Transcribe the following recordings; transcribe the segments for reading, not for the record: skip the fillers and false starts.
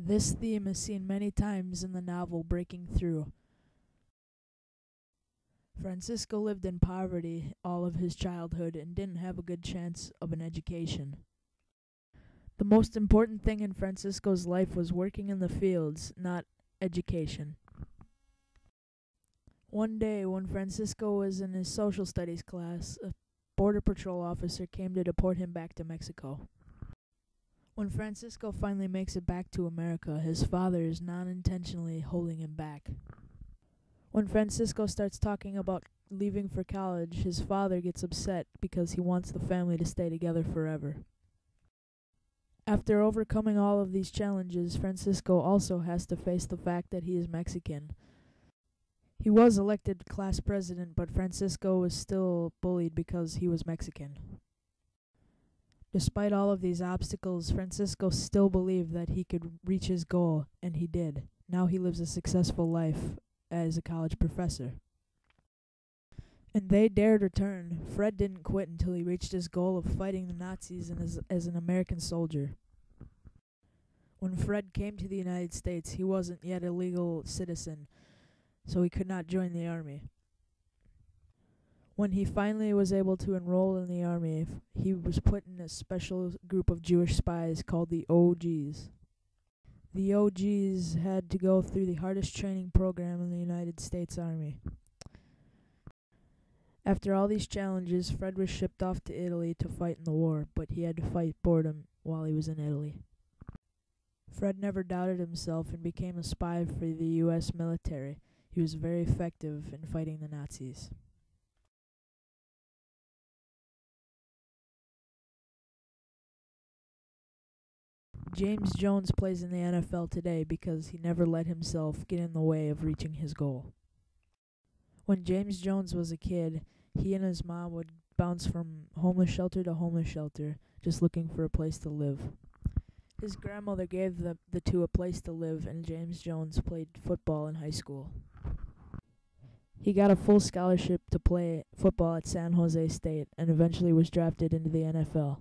This theme is seen many times in the novel Breaking Through. Francisco lived in poverty all of his childhood and didn't have a good chance of an education. The most important thing in Francisco's life was working in the fields, not education. One day, when Francisco was in his social studies class, a border patrol officer came to deport him back to Mexico. When Francisco finally makes it back to America, his father is non-intentionally holding him back. When Francisco starts talking about leaving for college, his father gets upset because he wants the family to stay together forever. After overcoming all of these challenges, Francisco also has to face the fact that he is Mexican. He was elected class president, but Francisco was still bullied because he was Mexican. Despite all of these obstacles, Francisco still believed that he could reach his goal, and he did. Now he lives a successful life as a college professor. And they dared return. Fred didn't quit until he reached his goal of fighting the Nazis and as an American soldier. When Fred came to the United States, he wasn't yet a legal citizen, so he could not join the army. When he finally was able to enroll in the army, he was put in a special group of Jewish spies called the OGs. The OGs had to go through the hardest training program in the United States Army. After all these challenges, Fred was shipped off to Italy to fight in the war, but he had to fight boredom while he was in Italy. Fred never doubted himself and became a spy for the U.S. military. He was very effective in fighting the Nazis. James Jones plays in the NFL today because he never let himself get in the way of reaching his goal. When James Jones was a kid, he and his mom would bounce from homeless shelter to homeless shelter, just looking for a place to live. His grandmother gave the two a place to live, and James Jones played football in high school. He got a full scholarship to play football at San Jose State and eventually was drafted into the NFL.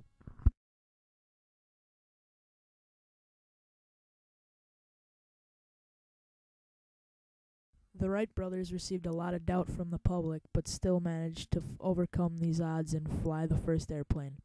The Wright brothers received a lot of doubt from the public, but still managed to overcome these odds and fly the first airplane.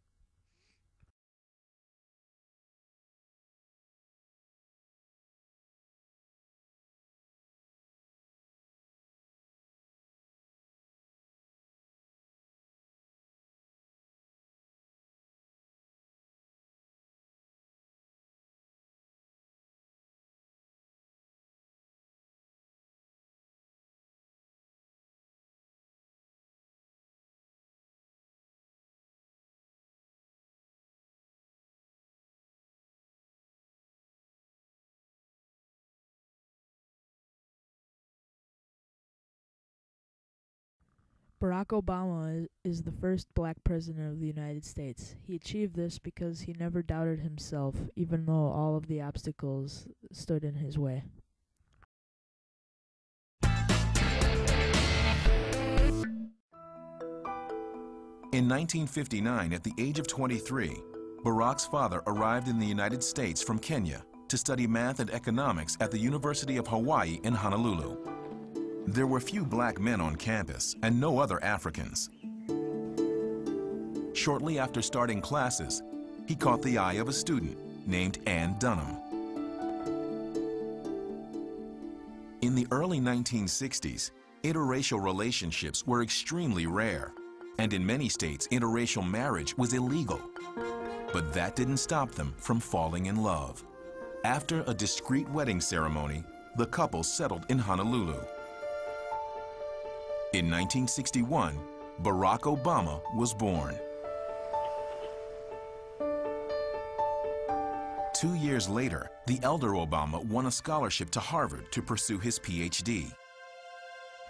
Barack Obama is the first black president of the United States. He achieved this because he never doubted himself, even though all of the obstacles stood in his way. In 1959, at the age of 23, Barack's father arrived in the United States from Kenya to study math and economics at the University of Hawaii in Honolulu. There were few black men on campus and no other Africans. Shortly after starting classes, he caught the eye of a student named Ann Dunham. In the early 1960s, interracial relationships were extremely rare, and in many states, interracial marriage was illegal. But that didn't stop them from falling in love. After a discreet wedding ceremony, the couple settled in Honolulu. In 1961, Barack Obama was born. 2 years later, the elder Obama won a scholarship to Harvard to pursue his PhD.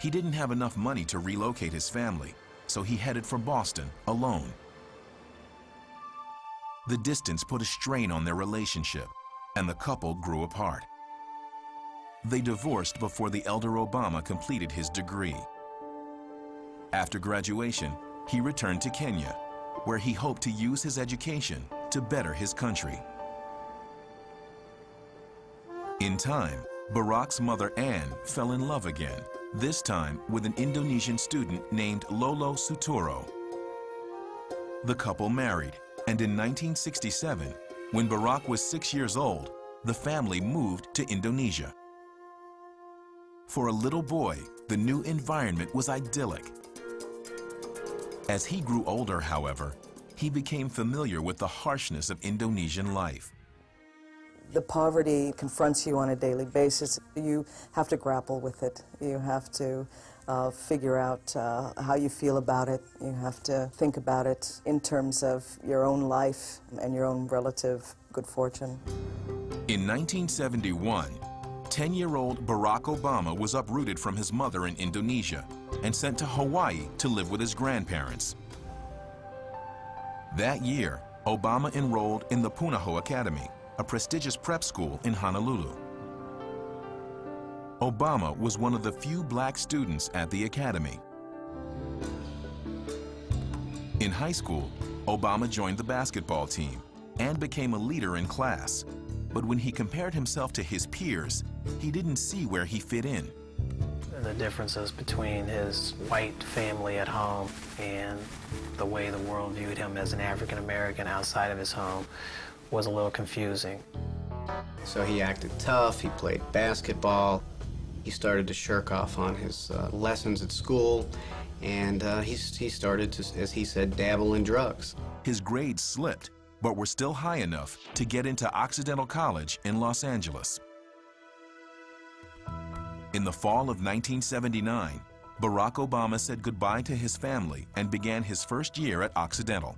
He didn't have enough money to relocate his family, so he headed for Boston alone. The distance put a strain on their relationship, and the couple grew apart. They divorced before the elder Obama completed his degree. After graduation, he returned to Kenya, where he hoped to use his education to better his country. In time, Barack's mother Anne fell in love again, this time with an Indonesian student named Lolo Sutoro. The couple married, and in 1967, when Barack was 6 years old, the family moved to Indonesia. For a little boy, the new environment was idyllic. As he grew older, however, he became familiar with the harshness of Indonesian life. The poverty confronts you on a daily basis. You have to grapple with it. You have to figure out how you feel about it. You have to think about it in terms of your own life and your own relative good fortune. In 1971, 10-year-old Barack Obama was uprooted from his mother in Indonesia and sent to Hawaii to live with his grandparents. That year, Obama enrolled in the Punahou Academy, a prestigious prep school in Honolulu. Obama was one of the few black students at the academy. In high school, Obama joined the basketball team and became a leader in class. But when he compared himself to his peers, he didn't see where he fit in. The differences between his white family at home and the way the world viewed him as an African American outside of his home was a little confusing. So he acted tough, he played basketball, he started to shirk off on his lessons at school, and he started to, as he said, dabble in drugs. His grades slipped, but were still high enough to get into Occidental College in Los Angeles. In the fall of 1979, Barack Obama said goodbye to his family and began his first year at Occidental.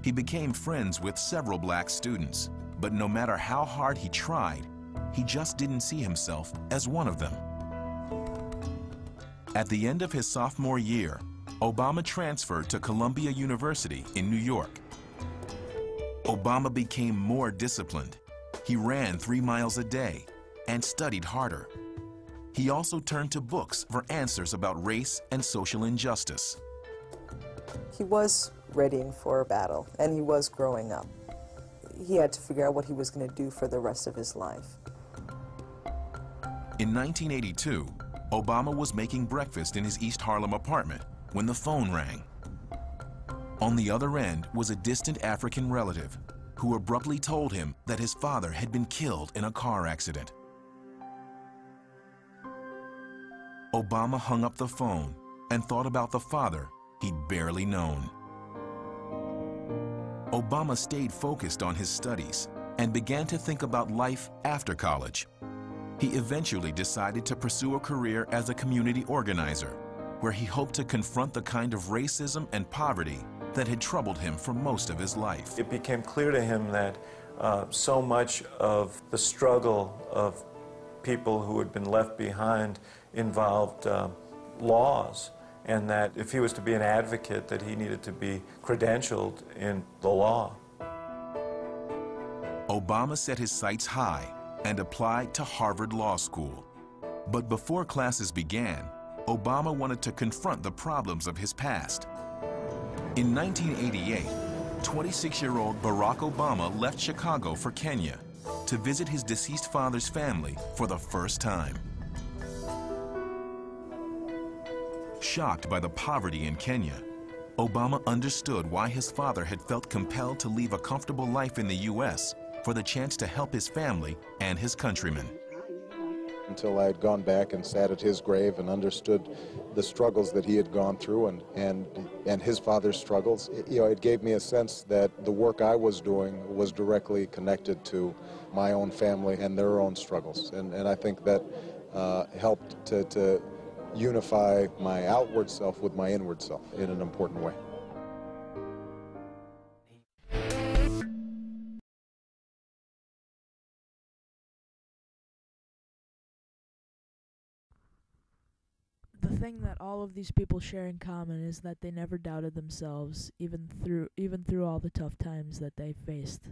He became friends with several black students, but no matter how hard he tried, he just didn't see himself as one of them. At the end of his sophomore year, Obama transferred to Columbia University in New York. Obama became more disciplined. He ran 3 miles a day and studied harder. He also turned to books for answers about race and social injustice. He was readying for a battle, and he was growing up. He had to figure out what he was going to do for the rest of his life. In 1982, Obama was making breakfast in his East Harlem apartment when the phone rang. On the other end was a distant African relative who abruptly told him that his father had been killed in a car accident. Obama hung up the phone and thought about the father he'd barely known. Obama stayed focused on his studies and began to think about life after college. He eventually decided to pursue a career as a community organizer, where he hoped to confront the kind of racism and poverty that had troubled him for most of his life. It became clear to him that so much of the struggle of people who had been left behind involved laws, and that if he was to be an advocate, that he needed to be credentialed in the law. Obama set his sights high and applied to Harvard Law School. But before classes began, Obama wanted to confront the problems of his past. In 1988, 26-year-old Barack Obama left Chicago for Kenya to visit his deceased father's family for the first time. Shocked by the poverty in Kenya, Obama understood why his father had felt compelled to leave a comfortable life in the U.S. for the chance to help his family and his countrymen. Until I had gone back and sat at his grave and understood the struggles that he had gone through and his father's struggles, it gave me a sense that the work I was doing was directly connected to my own family and their own struggles. And I think that helped to unify my outward self with my inward self in an important way. The thing that all of these people share in common is that they never doubted themselves, even through all the tough times that they faced.